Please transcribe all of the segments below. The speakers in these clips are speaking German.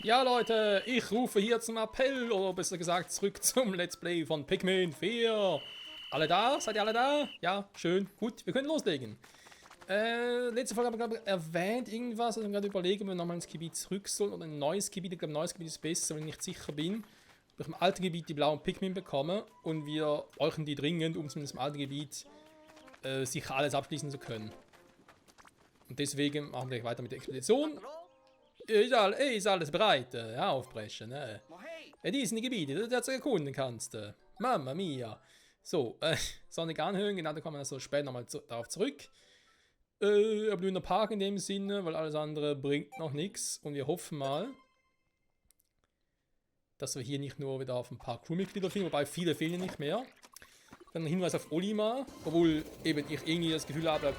Ja Leute, ich rufe hier zum Appell, oder besser gesagt zurück zum Let's Play von Pikmin 4. Alle da? Seid ihr alle da? Ja, schön. Gut, wir können loslegen. Letzte Folge habe ich glaube erwähnt irgendwas, also gerade überlegen, ob wir nochmal ins Gebiet zurück sollen oder ein neues Gebiet. Ich glaube, ein neues Gebiet ist besser, wenn ich nicht sicher bin. Ob ich im alten Gebiet die blauen Pikmin bekomme und wir brauchen die dringend, um zumindest im alten Gebiet sicher alles abschließen zu können. Und deswegen machen wir gleich weiter mit der Expedition. Ist alles bereit? Ja, aufbrechen. Die sind die Gebiete, die du jetzt erkunden kannst. Mamma mia. So, sonnige Anhöhen, genau, da kommen wir also später nochmal darauf zurück. Erblühender Park in dem Sinne, weil alles andere bringt noch nichts. Und wir hoffen mal, dass wir hier nicht nur wieder auf ein paar Crewmitglieder finden, wobei viele fehlen nicht mehr. Dann ein Hinweis auf Olimar, obwohl eben ich irgendwie das Gefühl habe,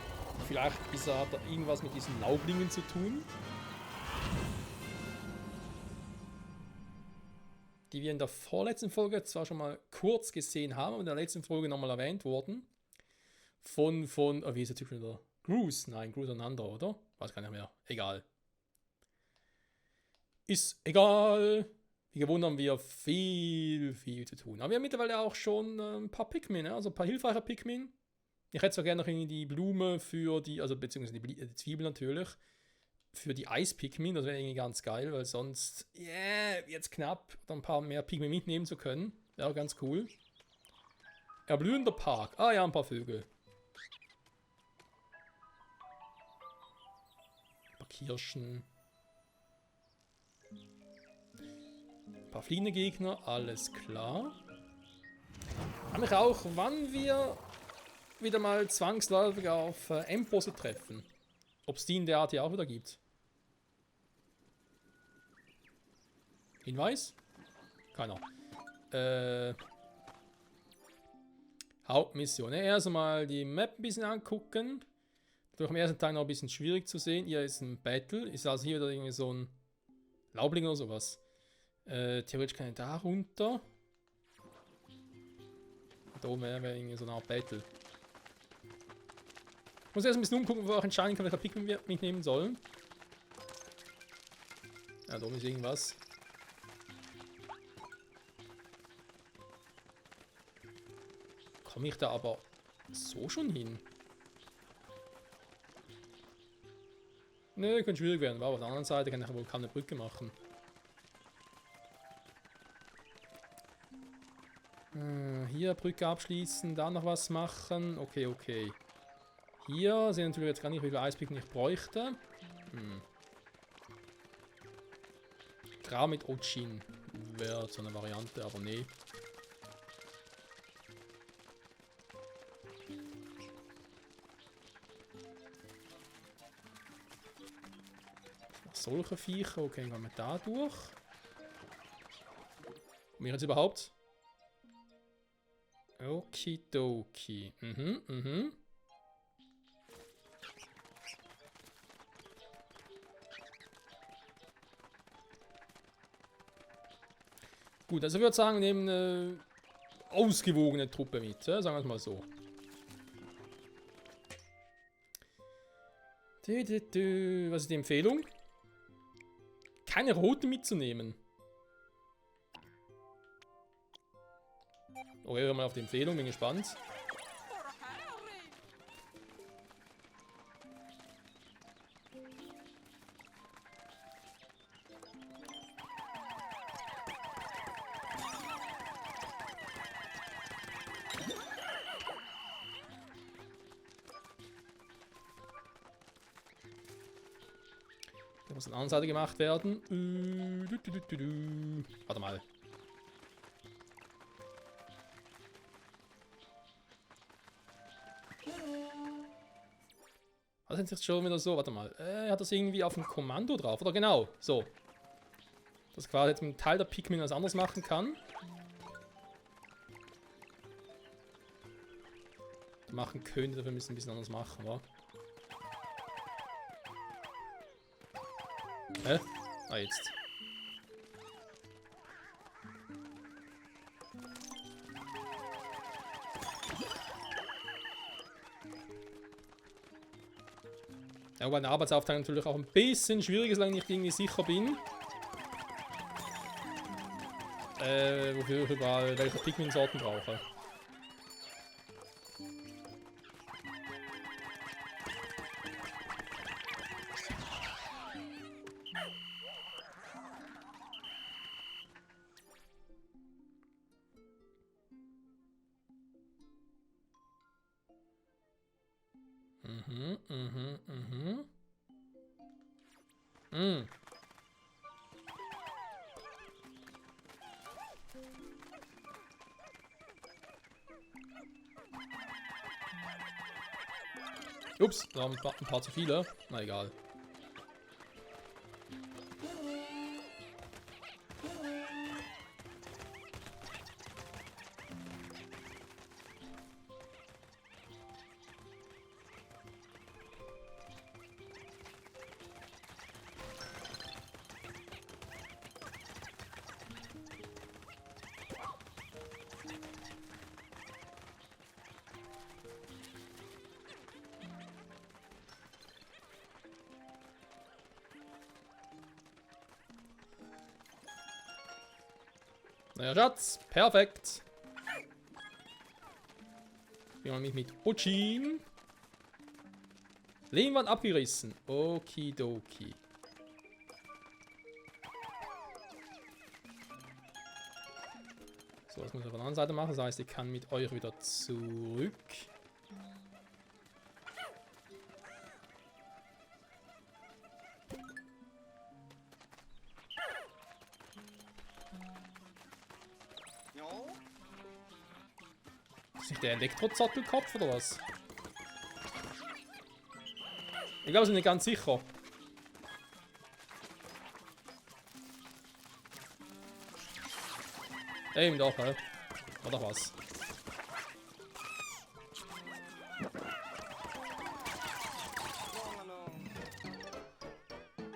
vielleicht hat er irgendwas mit diesen Laublingen zu tun. Die wir in der vorletzten Folge zwar schon mal kurz gesehen haben, aber in der letzten Folge nochmal erwähnt wurden. Wie ist der Typ schon wieder? Gruus? Nein, Gruus ist ein anderer, oder? Weiß gar nicht mehr. Egal. Ist egal. Wie gewohnt haben wir viel zu tun. Aber wir haben mittlerweile auch schon ein paar Pikmin, also ein paar hilfreiche Pikmin. Ich hätte zwar gerne noch irgendwie die Blume für die, also beziehungsweise die Zwiebel natürlich, für die Eis-Pikmin, das wäre irgendwie ganz geil, weil sonst, jetzt knapp, dann ein paar mehr Pikmin mitnehmen zu können. Wäre ganz cool. Erblühender Park. Ah ja, ein paar Vögel. Ein paar Kirschen. Ein paar fliegende Gegner, alles klar. Ich frage mich auch, wann wir wieder mal zwangsläufig auf Endbosse treffen. Ob es die in der Art hier auch wieder gibt. Hinweis? Keiner. Hauptmission. Erstmal die Map ein bisschen angucken. Durch am ersten Teil noch ein bisschen schwierig zu sehen. Hier ist ein Battle. Ist also hier wieder irgendwie so ein Laubling oder sowas. Theoretisch kann ich da runter. Da oben wäre irgendwie so eine Art Battle. Ich muss erst ein bisschen umgucken, wo ich auch entscheiden kann, welcher Pikmin wir mitnehmen sollen. Ja, da oben ist irgendwas. Komme ich da aber so schon hin? Ne, könnte schwierig werden. Aber auf der anderen Seite kann ich wohl keine Brücke machen. Hier Brücke abschließen, da noch was machen. Okay. Hier sehen natürlich jetzt gar nicht, wie viel Eispikmin ich bräuchte. Grau mit Ochin wäre so eine Variante, aber nee. Solche Viecher, okay, gehen wir da durch. Und wir jetzt überhaupt? Okidoki. Gut, also ich würde sagen, wir nehmen eine ausgewogene Truppe mit, sagen wir es mal so. Was ist die Empfehlung? Keine rote mitzunehmen. Okay, hören wir mal auf die Empfehlung, bin gespannt. Da muss an der anderen Seite gemacht werden. Warte mal. Was ist jetzt schon wieder so? Warte mal. Hat das irgendwie auf dem Kommando drauf? Oder genau, so. Dass quasi jetzt mit einem Teil der Pikmin was anderes machen kann. Machen könnte, dafür müssen wir ein bisschen anders machen, oder? Hä? Ah, jetzt. Ja, wobei eine Arbeitsaufteilung natürlich auch ein bisschen schwierig ist, solange ich irgendwie sicher bin. wofür ich überall welche Pikmin-Sorten brauche. Ups, da haben ein paar zu viele. Na egal. Naja, Schatz, perfekt. Wir haben mich mit Ochin. Lehmwand abgerissen. Okidoki. So, das muss ich auf der anderen Seite machen. Das heißt, ich kann mit euch wieder zurück. Ist nicht der Elektrozottelkopf oder was? Ich glaube, wir sind nicht ganz sicher. Eben doch, hä? Oder was?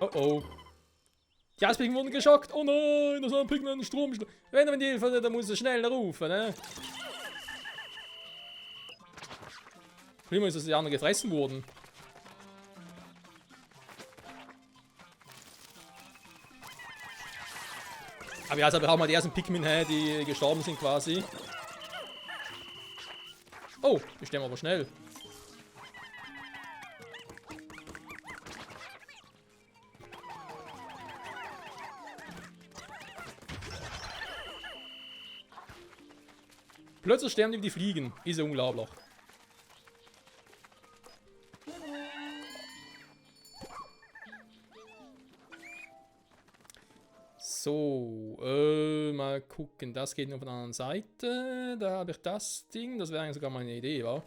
Oh oh. Die Eispigmen wurden geschockt. Oh nein, das ist ein Pigment Strom. Wenn man die Hilfe, dann muss er schnell rufen, ne? Schlimmer ist, dass die anderen gefressen wurden. Aber ja, jetzt habe ich auch mal die ersten Pikmin, die gestorben sind quasi. Oh, die sterben aber schnell. Plötzlich sterben die Fliegen. Ist ja unglaublich. So, mal gucken. Das geht nur von der anderen Seite. Da habe ich das Ding. Das wäre eigentlich sogar mal eine Idee, wa?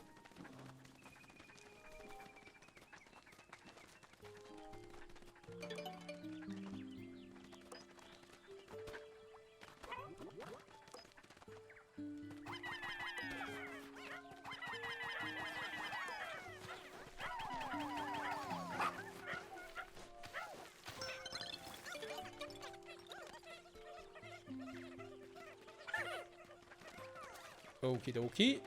Okidoki.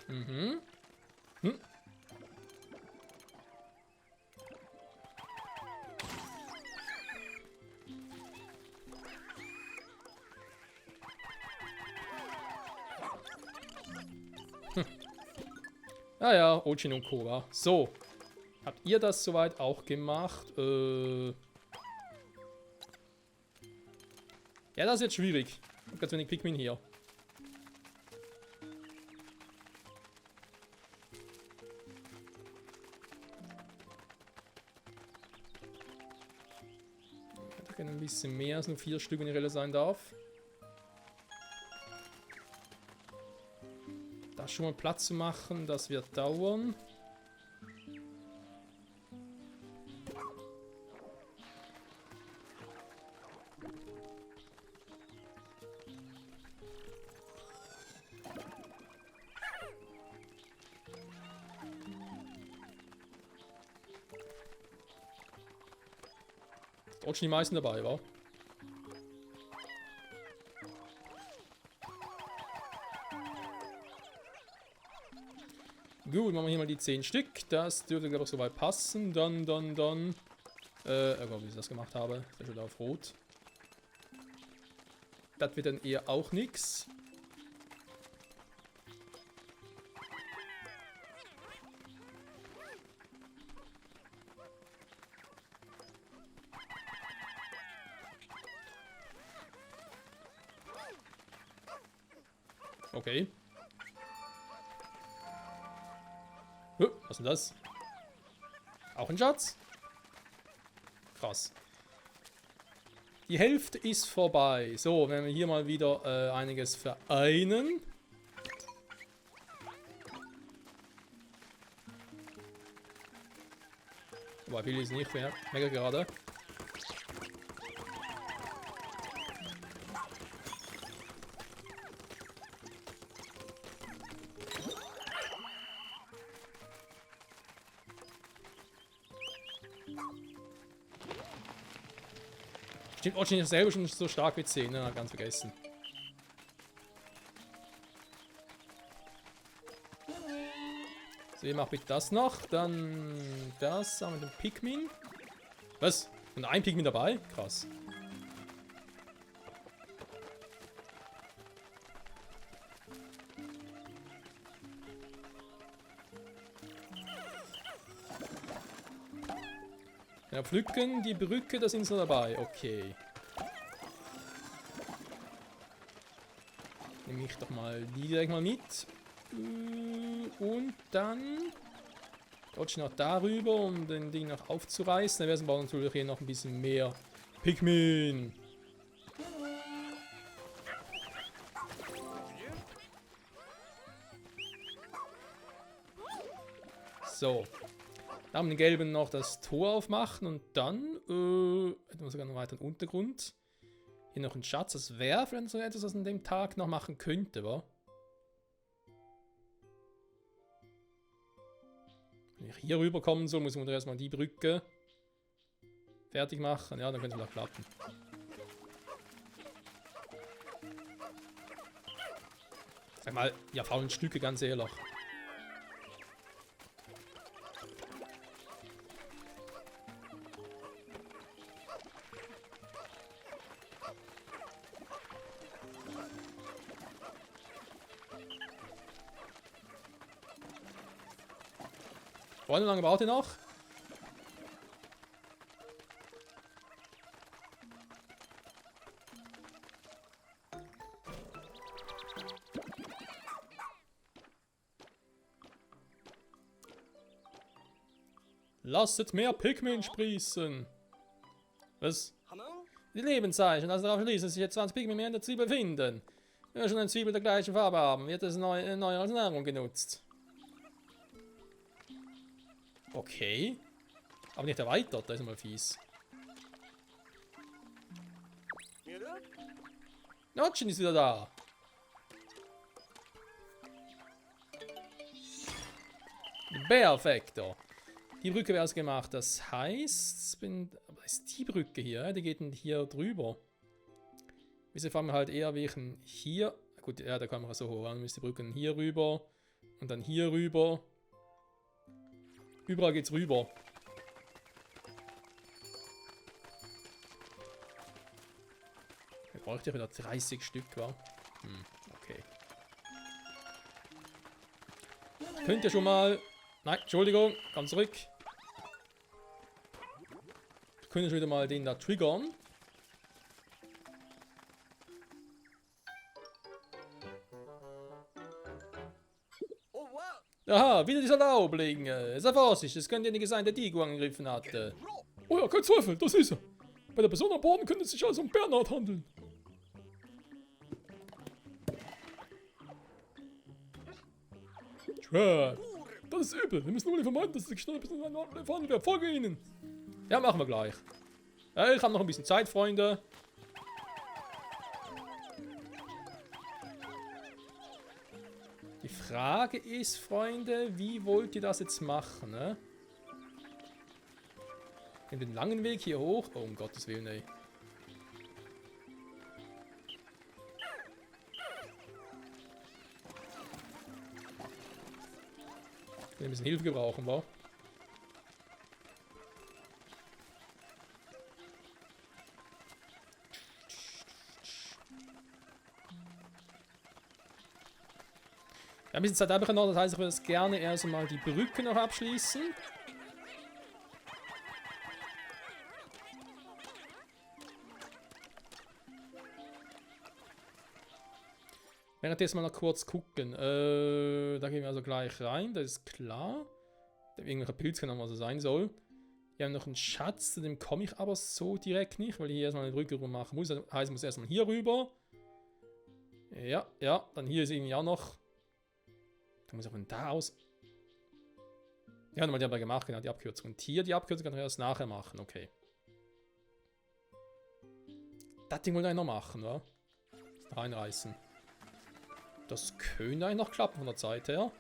Mhm. Hm. Ah ja, Ochin und Koba. So. Habt ihr das soweit auch gemacht? Ja, das ist jetzt schwierig. Ich hab ganz wenig Pikmin hier. Ich hätte gerne ein bisschen mehr als nur 4 Stück, wenn ich ehrlich sein darf. Schon mal Platz zu machen, das wird dauern. Dort schon die meisten dabei, war. Gut, machen wir hier mal die 10 Stück. Das dürfte, glaube ich, soweit passen. Dann. Wie ich das gemacht habe. Das ist wieder auf Rot. Das wird dann eher auch nix. Okay. Was ist denn das? Auch ein Schatz? Krass. Die Hälfte ist vorbei. So, wenn wir hier mal wieder einiges vereinen. Aber viel ist nicht mehr. Mega gerade. Stimmt, Origin ist selber schon so stark wie 10, ne? Ganz vergessen. So, ihr macht bitte das noch. Dann das mit dem Pikmin. Was? Und ein Pikmin dabei? Krass. Ja, pflücken, die Brücke, da sind sie dabei. Okay. Nehme ich doch mal die direkt mal mit. Und dann dodge noch darüber, um den Ding noch aufzureißen. Dann werden wir natürlich hier noch ein bisschen mehr Pikmin. So. Dann haben wir den gelben noch das Tor aufmachen und dann hätten wir sogar noch weiter einen Untergrund. Hier noch ein Schatz. Das wäre vielleicht so etwas, was man an dem Tag noch machen könnte, wa? Wenn ich hier rüberkommen soll, muss ich erstmal die Brücke fertig machen. Ja, dann könnte es vielleicht klappen. Sag mal, ja, faulen Stücke, ganz ehrlich. Freunde, wie lange braucht ihr noch? Lasst mehr Pikmin sprießen. Was? Die Lebenszeichen, also darauf schließen sich jetzt 20 Pikmin mehr in der Zwiebel finden. Wenn wir schon eine Zwiebel der gleichen Farbe haben, wird es neu als Nahrung genutzt. Okay. Aber nicht erweitert, das ist mal fies. Notchen ist wieder da. Perfekto. Die Brücke wäre gemacht. Das heißt, aber ist die Brücke hier, die geht hier drüber. Wieso fahren wir halt eher welchen hier? Gut, ja, da kann man so hoch. Dann müsste die Brücke hier rüber und dann hier rüber. Überall geht's rüber. Ich bräuchte ja wieder 30 Stück, wa? Okay. Könnt ihr schon mal... Nein, Entschuldigung, komm zurück. Könnt ihr schon wieder mal den da triggern. Aha, wieder dieser Laubling. Sei vorsichtig, es könnte derjenige sein, der Digo angegriffen hatte. Oh ja, kein Zweifel, das ist er. Bei der Person am Boden könnte es sich also um Bernhard handeln. Schwer. Das ist übel. Wir müssen nur vermeiden, dass es sich schnell ein bisschen verhandelt wird. Folge ihnen. Ja, machen wir gleich. Ja, ich habe noch ein bisschen Zeit, Freunde. Die Frage ist, Freunde, wie wollt ihr das jetzt machen, ne? In den langen Weg hier hoch? Oh, um Gottes Willen, ey. Wenn ein bisschen Hilfe gebrauchen war. Ja, ein bisschen Zeit habe ich noch, das heißt, ich würde jetzt gerne erst mal die Brücke noch abschließen. Währenddessen mal noch kurz gucken. Da gehen wir also gleich rein, das ist klar. Irgendwelcher Pilz kann auch mal so sein soll. Wir haben noch einen Schatz, zu dem komme ich aber so direkt nicht, weil ich hier erstmal eine Brücke rum machen muss. Das heißt, ich muss erstmal hier rüber. Ja, ja, dann hier ist irgendwie auch noch. Da muss ich von da aus. Ja, die haben wir gemacht, genau, die Abkürzung. Und hier die Abkürzung kann ich erst nachher machen, okay. Das Ding wollte ich noch machen, wa? Reinreißen. Das könnte eigentlich noch klappen von der Zeit her.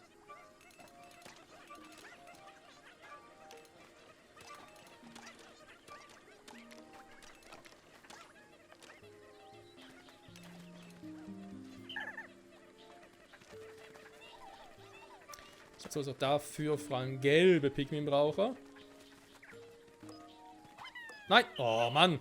So, also dafür vor allem gelbe Pikmin brauche. Nein! Oh Mann!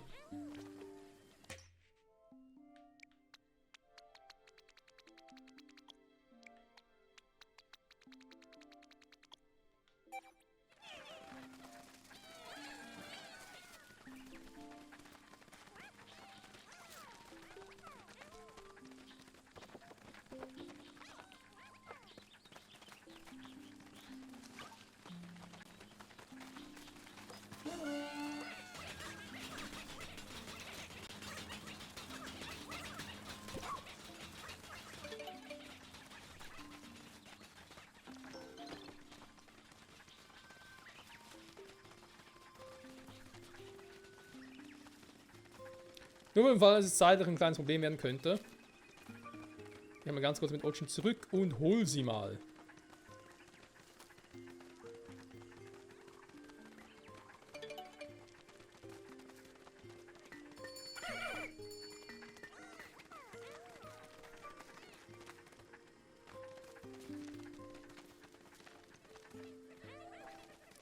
Nur im Fall, dass es zeitlich ein kleines Problem werden könnte. Gehen wir ganz kurz mit Ocean zurück und hol sie mal.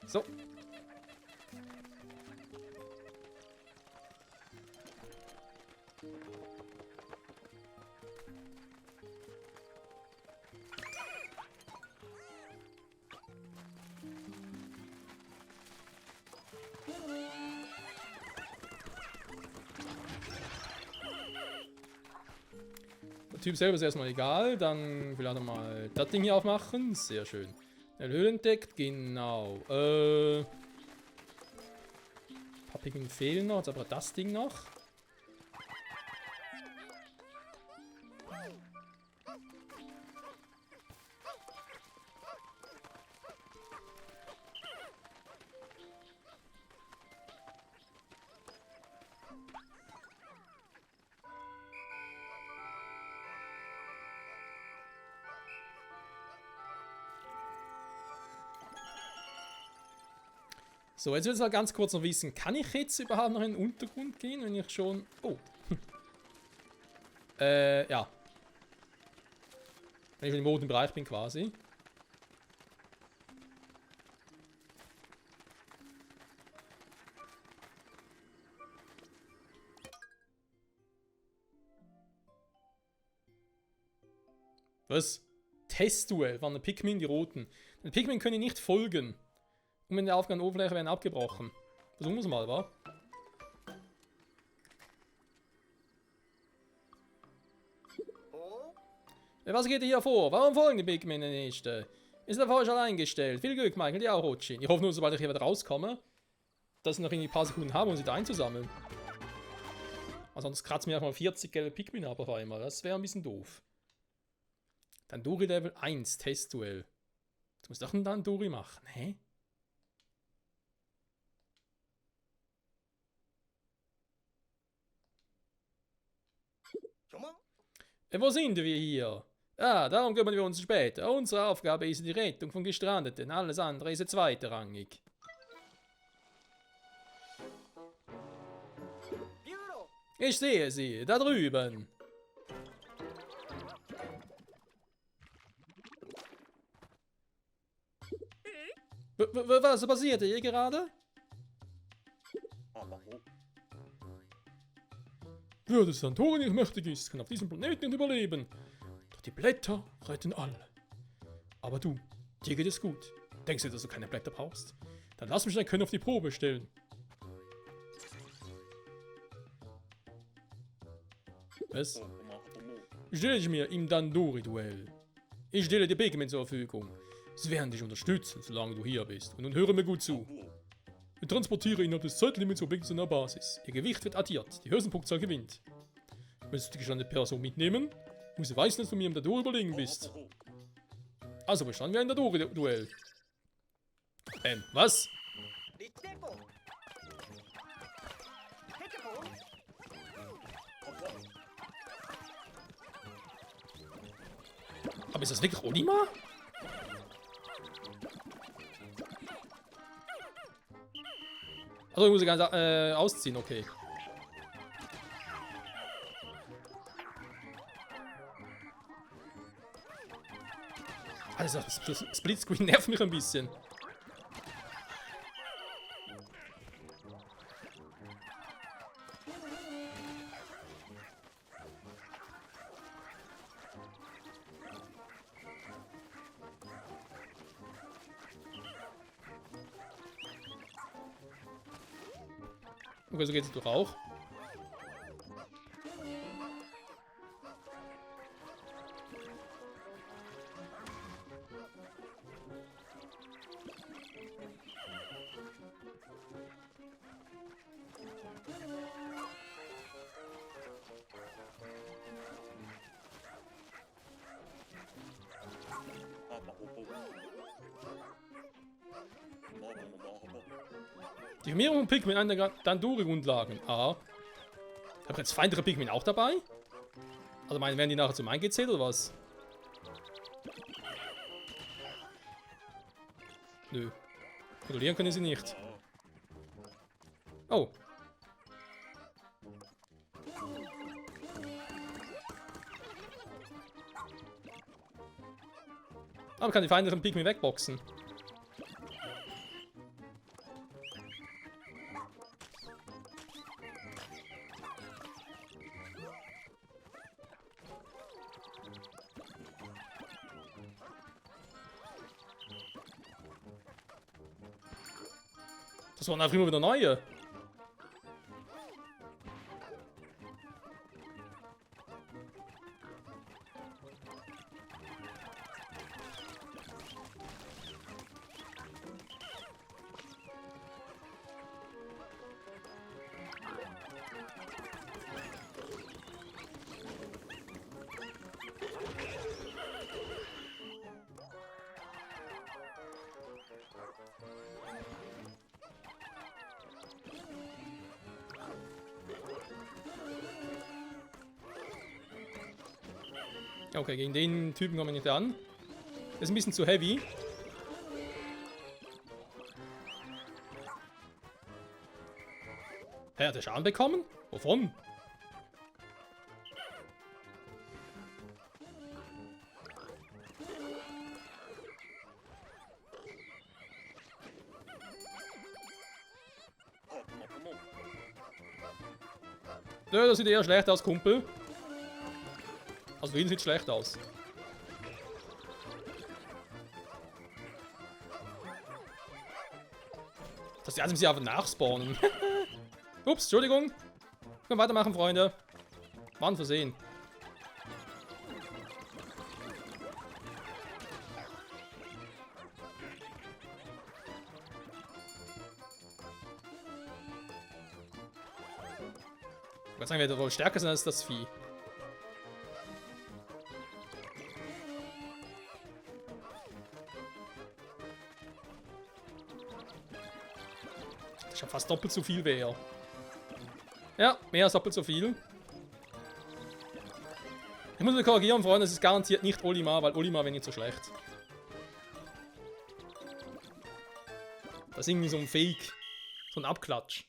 So. Der Typ selber ist erstmal egal, dann will er mal das Ding hier aufmachen. Sehr schön. Eine Höhle entdeckt, genau. Ein paar Pikmin fehlen noch, jetzt aber das Ding noch. So, jetzt will ich mal ganz kurz noch wissen, kann ich jetzt überhaupt noch in den Untergrund gehen, wenn ich schon... Oh. Ja. Wenn ich im roten Bereich bin quasi. Was? Testduell waren die Pikmin, die roten. Die Pikmin können nicht folgen. Und in der Aufgabenoberfläche werden abgebrochen. Versuchen wir es mal, wa? Was geht hier vor? Warum folgen die Pikmin nicht? Ist der falsch eingestellt? Viel Glück, Michael, die auch rutschen. Ich hoffe nur, sobald ich hier wieder rauskomme, dass ich noch irgendwie ein paar Sekunden habe, um sie da einzusammeln. Ansonsten kratzt mir auch mal 40 gelbe Pikmin ab auf einmal. Das wäre ein bisschen doof. Dann Duri Level 1, Testduell. Du musst doch dann Duri machen, hä? Wo sind wir hier? Ah, darum kümmern wir uns später. Unsere Aufgabe ist die Rettung von Gestrandeten. Alles andere ist jetzt zweitrangig. Ich sehe sie, da drüben. Was passiert hier gerade? Würde Santorin nicht mächtig ist, kann auf diesem Planeten nicht überleben. Doch die Blätter retten alle. Aber du, dir geht es gut. Denkst du, dass du keine Blätter brauchst? Dann lass mich dein Können auf die Probe stellen. Was? Stelle ich mir im Dandori-Duell. Ich stelle dir Pigment zur Verfügung. Sie werden dich unterstützen, solange du hier bist. Und nun höre mir gut zu. Wir transportieren innerhalb des Zeitlimits Objekte in der Basis. Ihr Gewicht wird addiert. Die höchste Punktzahl gewinnt. Möchtest du die gestandene Person mitnehmen? Muss sie wissen, dass du mir im Dandori überlegen bist. Also bestanden wir ein Dandori-Duell. Was? Aber ist das wirklich Olimar? Also ich muss sie ganz ausziehen, okay. Also das Splitscreen nervt mich ein bisschen. Okay, so geht es doch auch. Die Vermehrung von Pikmin an der Dandori-Grundlagen. Aha. Hab jetzt feindliche Pikmin auch dabei? Also werden die nachher zum eingezählt oder was? Nö. Kontrollieren können sie nicht. Oh. Aber kann die feindlichen Pikmin wegboxen. Das waren einfach immer wieder neue. Okay, gegen den Typen kommen wir nicht an. Ist ein bisschen zu heavy. Hä, hat er Schaden bekommen? Wovon? Nö, das sieht eher schlecht aus, Kumpel. Also für ihn sieht schlecht aus. Dass die Items hier einfach nachspawnen. Ups, Entschuldigung. Können wir weitermachen, Freunde. War ein Versehen. Ich würde sagen, wir wohl stärker sind als das Vieh. Ich habe fast doppelt so viel wie er. Ja, mehr als doppelt so viel. Ich muss mich korrigieren, Freunde, es ist garantiert nicht Olimar, weil Olimar wäre nicht so schlecht. Das ist irgendwie so ein Fake. So ein Abklatsch.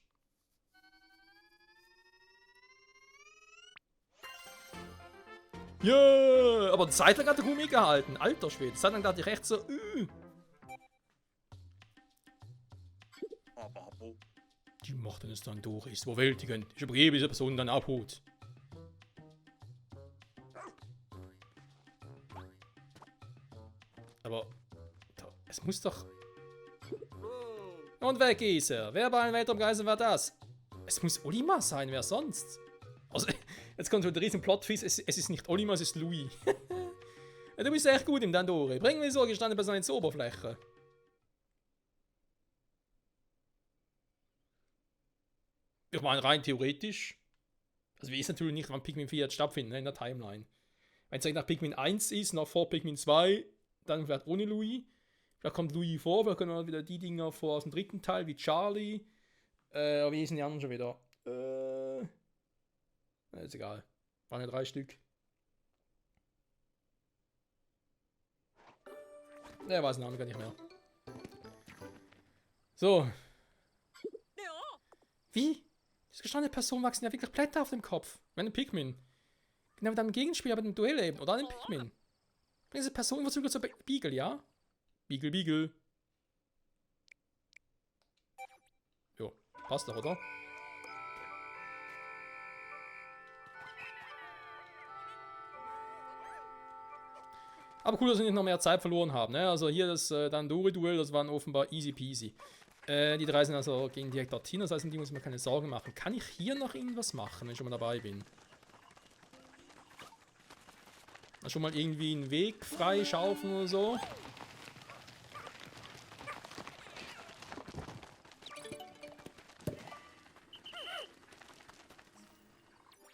Ja, yeah, aber eine Zeit lang hat der Gummi gehalten. Alter Schwede, eine Zeit lang dachte ich echt so, Die mochten es dann durch, ist überwältigend. Ich übergebe diese Person dann Abhut. Aber es muss doch... Und weg ist er. Wer bei einem Weltraumgeist war das? Es muss Olimar sein, wer sonst? Also, jetzt kommt so der riesen Plot-Twist. Es ist nicht Olimar, es ist Louis. Ja, du bist echt gut im Dandori. Bring mir so gestandene Person ins Oberfläche. Ich meine, rein theoretisch. Also, wir wissen natürlich nicht, wann Pikmin 4 jetzt stattfindet, ne, in der Timeline. Wenn es nach Pikmin 1 ist, noch vor Pikmin 2, dann vielleicht ohne Louis. Vielleicht kommt Louis vor, vielleicht können wir wieder die Dinger vor aus dem dritten Teil, wie Charlie. Wie hießen die anderen schon wieder? Ist egal. Waren ja 3 Stück. Der weiß den Namen gar nicht mehr. So. Wie? Diese gestandene Person wachsen ja wirklich Blätter auf dem Kopf. Wenn ein Pikmin. Genau mit einem Gegenspieler bei dem Duell eben. Oder einem Pikmin. Diese Person wird sogar zur Beagle, ja? Beagle, Beagle. Jo, passt doch, oder? Aber cool, dass wir nicht noch mehr Zeit verloren haben. Ne? Also hier das Dandori-Duell, das waren offenbar easy peasy. Die 3 sind also gegen direkt dorthin, das heißt, die muss ich mir keine Sorgen machen. Kann ich hier noch irgendwas machen, wenn ich schon mal dabei bin? Schon mal irgendwie einen Weg freischaufeln oder so?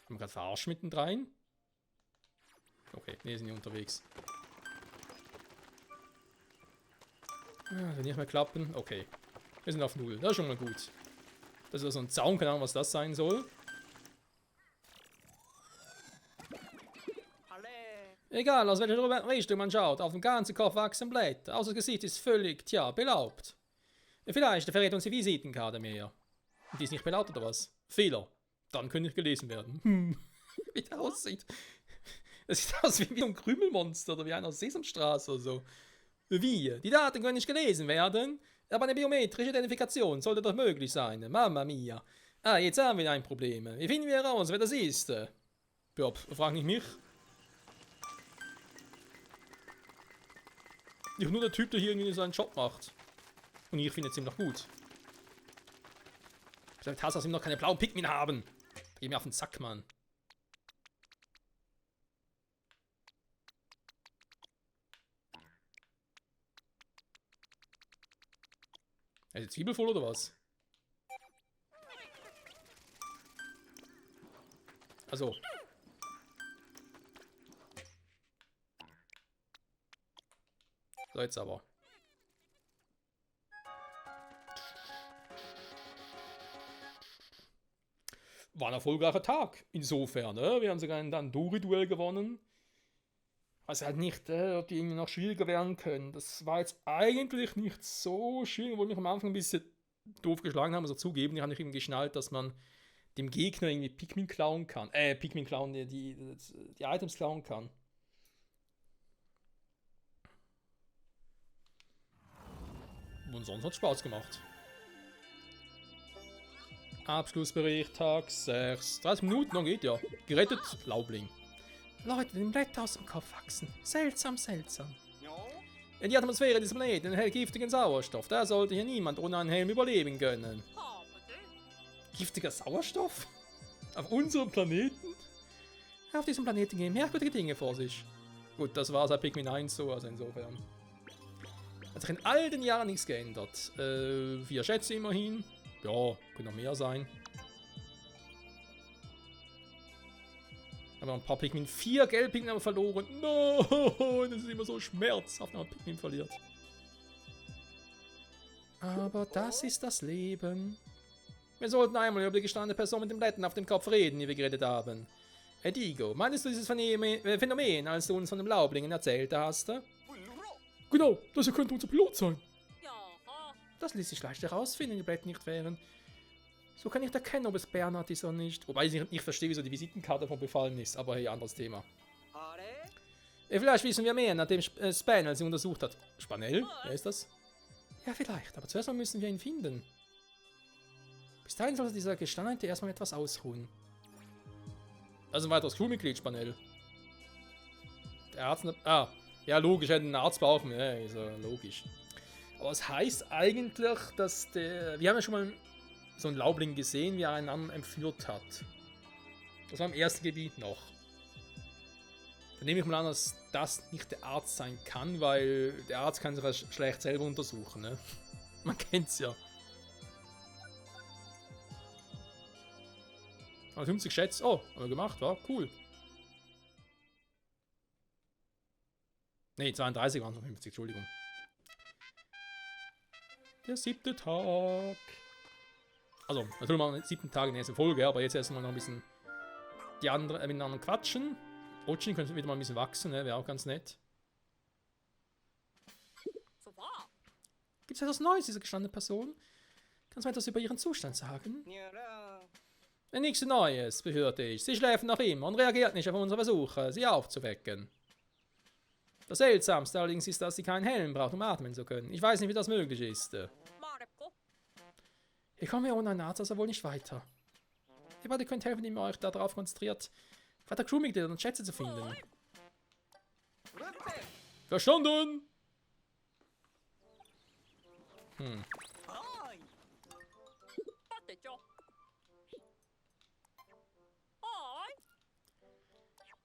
Haben wir gerade verarscht mittendrin? Okay, ne, sind die unterwegs. Wenn nicht mehr klappen, okay. Wir sind auf 0, das ist schon mal gut. Das ist so ein Zaun, keine Ahnung, was das sein soll. Egal, aus welcher Richtung man schaut, auf dem ganzen Kopf wachsen Blätter. Außer das Gesicht ist völlig, belaubt. Vielleicht verrät uns die Visitenkarte mehr. Und die ist nicht belaubt oder was? Fehler. Dann könnte ich gelesen werden. Wie der aussieht. Das sieht aus wie ein Krümelmonster oder wie einer Sesamstraße oder so. Wie? Die Daten können nicht gelesen werden? Aber eine biometrische Identifikation sollte doch möglich sein. Mamma mia. Ah, jetzt haben wir ein Problem. Wie finden wir heraus, wer das ist? Ja, frag nicht mich. Ich nur der Typ, der hier irgendwie seinen Job macht. Und ich finde es ziemlich gut. Ich sage, dass wir noch keine blauen Pikmin haben. Geh mir auf den Sack, Mann. Ist die Zwiebel voll oder was? Also. So, jetzt aber. War ein erfolgreicher Tag. Insofern, ne? Wir haben sogar ein Dandori-Duell gewonnen. Also halt nicht, ob die irgendwie noch schwieriger werden können. Das war jetzt eigentlich nicht so schwierig, obwohl mich am Anfang ein bisschen doof geschlagen haben. Also zugeben, ich habe nicht eben geschnallt, dass man dem Gegner irgendwie Pikmin klauen kann. Pikmin klauen, die Items klauen kann. Und sonst hat es Spaß gemacht. Abschlussbericht, Tag 6. 30 Minuten, noch geht ja. Gerettet, Laubling. Leute, den Blätter aus dem Kopf wachsen. Seltsam, seltsam. Die Atmosphäre dieses Planeten enthält giftigen Sauerstoff. Da sollte hier niemand ohne einen Helm überleben können. Giftiger Sauerstoff? Auf unserem Planeten? Auf diesem Planeten gehen merkwürdige Dinge vor sich. Gut, das war seit Pikmin 1 so, also insofern. Hat sich in all den Jahren nichts geändert. 4 Schätze immerhin. Ja, können noch mehr sein. Aber ein paar Pikmin. 4 Gelb-Pikmin haben wir verloren. No, das ist immer so schmerzhaft, wenn man Pikmin verliert. Aber das ist das Leben. Wir sollten einmal über die gestandene Person mit dem Blättern auf dem Kopf reden, die wir geredet haben. Edigo, meinst du dieses Phänomen, als du uns von dem Laublingen erzählt hast? Genau, das hier könnte unser Pilot sein. Das ließ sich leicht herausfinden, wenn die Blätter nicht wären. So kann ich erkennen, ob es Bernhard ist oder nicht. Wobei ich nicht verstehe, wieso die Visitenkarte von befallen ist. Aber hey, anderes Thema. Vielleicht wissen wir mehr, nachdem Spanel sie untersucht hat. Spanel? Wer ist das? Ja, vielleicht. Aber zuerst mal müssen wir ihn finden. Bis dahin sollte dieser Gestandete erstmal etwas ausruhen. Also ein weiteres Crewmitglied, Spanell. Der Arzt... Ah, ja logisch, er hätte einen Arzt brauchen. Ja, ist ja logisch. Aber es heißt eigentlich, dass der... Wir haben ja schon mal so einen Laubling gesehen, wie er einen anderen entführt hat. Das war im ersten Gebiet noch. Dann nehme ich mal an, dass das nicht der Arzt sein kann, weil der Arzt kann sich ja schlecht selber untersuchen, ne? Man kennt's ja. 50 Schätz. Oh, haben wir gemacht, war cool. Ne, 32 waren es 50, Entschuldigung. Der 7. Tag. Also, natürlich mal den 7. Tag in der nächsten Folge, aber jetzt erstmal noch ein bisschen die anderen, miteinander quatschen. Ochin könnte wieder mal ein bisschen wachsen, ne? Wäre auch ganz nett. Gibt es etwas Neues, diese gestandene Person? Kannst du mir etwas über ihren Zustand sagen? Nichts Neues, befürchte ich. Sie schläft noch immer und reagiert nicht auf unsere Versuche, sie aufzuwecken. Das Seltsamste allerdings ist, dass sie keinen Helm braucht, um atmen zu können. Ich weiß nicht, wie das möglich ist. Hier kommen wir ohne einen Arzt also wohl nicht weiter. Ihr beide könnt helfen, indem ihr euch darauf konzentriert, weiter Crewmitglieder und Schätze zu finden. Verstanden!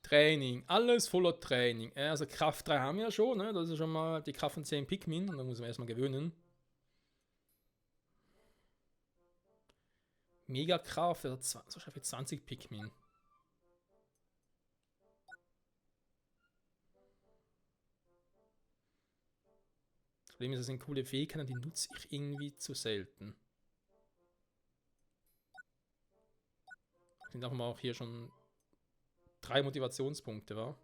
Training, alles voller Training. Also Kraft 3 haben wir ja schon, ne? Das ist schon mal die Kraft von 10 Pikmin. Und da muss man erstmal gewöhnen. Megakraft, so schaffe ich 20 Pikmin. Das Problem ist, das sind coole Fähigkeiten, die nutze ich irgendwie zu selten. Sind auch mal auch hier schon 3 Motivationspunkte, wa?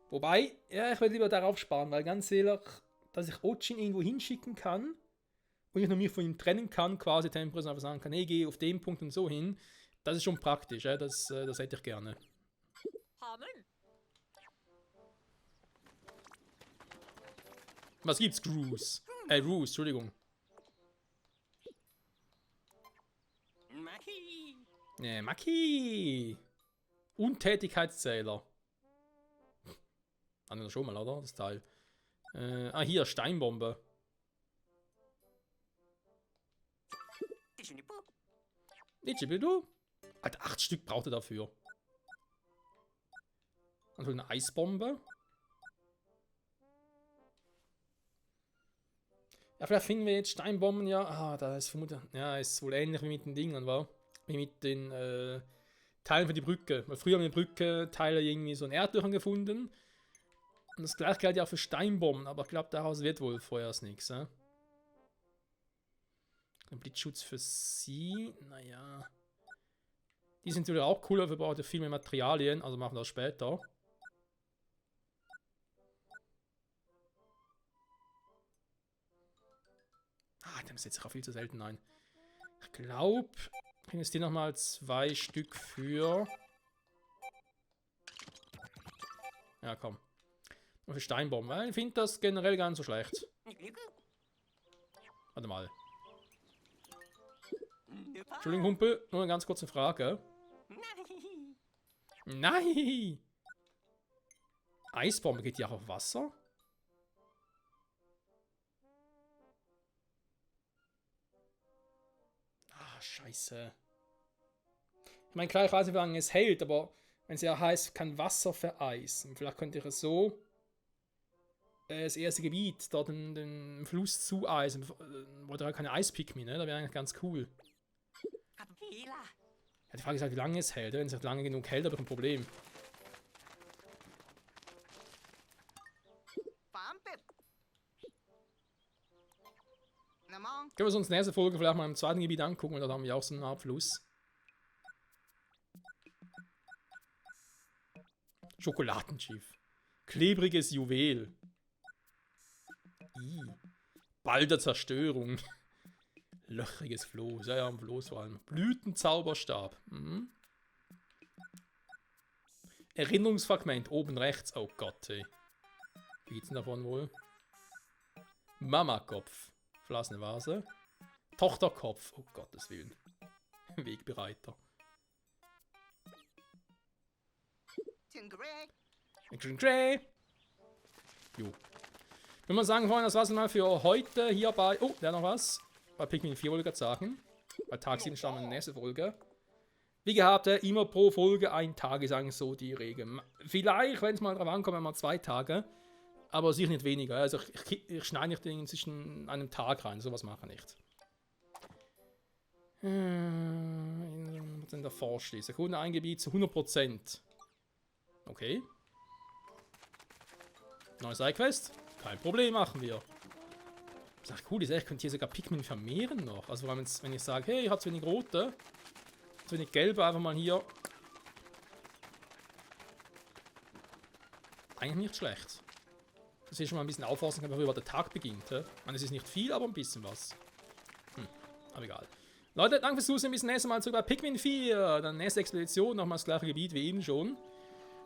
Wobei, ja, ich werde lieber darauf sparen, weil ganz ehrlich, dass ich Ochin irgendwo hinschicken kann und ich noch mich von ihm trennen kann, quasi temporär einfach sagen kann, hey, geh auf den Punkt und so hin, das ist schon praktisch, ja? Das hätte ich gerne. Was gibt's, Roos? Roos, Entschuldigung. Maki! Untätigkeitszähler. Haben wir das schon mal, oder? Das Teil. Hier, Steinbombe. Nichibidu? Alter, 8 Stück braucht er dafür. Und eine Eisbombe. Ja, vielleicht finden wir jetzt Steinbomben, ja. Ah, da ist vermutlich. Ja, ist wohl ähnlich wie mit den Dingen, war? Wie mit den Teilen für die Brücke. Weil früher haben wir die Brücke-Teile irgendwie so in Erdlöchern gefunden. Und das gleiche gilt ja auch für Steinbomben, aber ich glaube, daraus wird wohl vorerst nichts. Ein Blitzschutz für sie, naja. Die sind natürlich auch cool, aber wir brauchen viel mehr Materialien, also machen wir das später. Dem setze ich auch viel zu selten ein. Ich glaube, ich investiere nochmal 2 Stück für. Ja, komm. Für Steinbomben, weil ich finde das generell gar nicht so schlecht. Warte mal. Entschuldigung, Humpel, nur eine ganz kurze Frage. Nein! Eisbombe, geht die auch auf Wasser? Ah, scheiße. Ich meine, klar, ich weiß nicht, wie lange es hält, aber wenn es ja heißt, kann Wasser vereisen. Vielleicht könnte ich es so das erste Gebiet, dort den Fluss zueisen, wo da keine Eispikmin, ne? Da wäre eigentlich ganz cool. Ja, die Frage ist halt, wie lange es hält. Wenn es halt lange genug hält, habe ich ein Problem. Können wir uns in der nächsten Folge vielleicht mal im zweiten Gebiet angucken, weil da haben wir auch so einen Abfluss. Schokoladenschiff. Klebriges Juwel. Ball der Zerstörung. Löchriges Floß. Ja, ein Floß vor allem. Blütenzauberstab. Erinnerungsfragment oben rechts. Oh Gott, ey. Wie geht's denn davon wohl? Mama-Kopf. Verlassene Vase. Tochterkopf. Oh Gottes Willen. Wegbereiter. Jo. Wenn man sagen wollen, das war's mal für heute hier bei... Oh, der noch was. Bei Pikmin 4 wollte ich gerade sagen. Bei Tag 7 starten wir eine nächste Folge. Wie gehabt, immer pro Folge ein Tag ist eigentlich so die Regel. Vielleicht, wenn es mal drauf ankommt, mal 2 Tage. Aber sicher nicht weniger. Also ich schneide nicht zwischen einem Tag rein. Sowas mache ich nicht. Was in der Vorschließung. Kunde ein Gebiet zu 100%. Okay. Neue Sidequest? Kein Problem, machen wir. Das ist echt cool, ich könnte hier sogar Pikmin vermehren noch. Also vor allem, wenn ich sage, hey, ich habe zu wenig rote, zu wenig gelbe, einfach mal hier. Eigentlich nicht schlecht. Das ist schon mal ein bisschen auffassen, bevor der Tag beginnt. Ich meine, es ist nicht viel, aber ein bisschen was. Aber egal. Leute, danke fürs Zusehen. Bis zum nächsten Mal zurück bei Pikmin 4. Dann nächste Expedition, nochmal das gleiche Gebiet wie eben schon.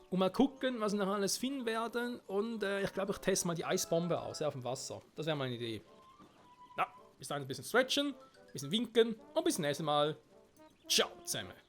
Und mal gucken, was wir noch alles finden werden. Und ich glaube, ich teste mal die Eisbombe aus, auf dem Wasser. Das wäre meine Idee. Ja, bis dahin ein bisschen stretchen, ein bisschen winken und bis zum nächsten Mal. Ciao zusammen.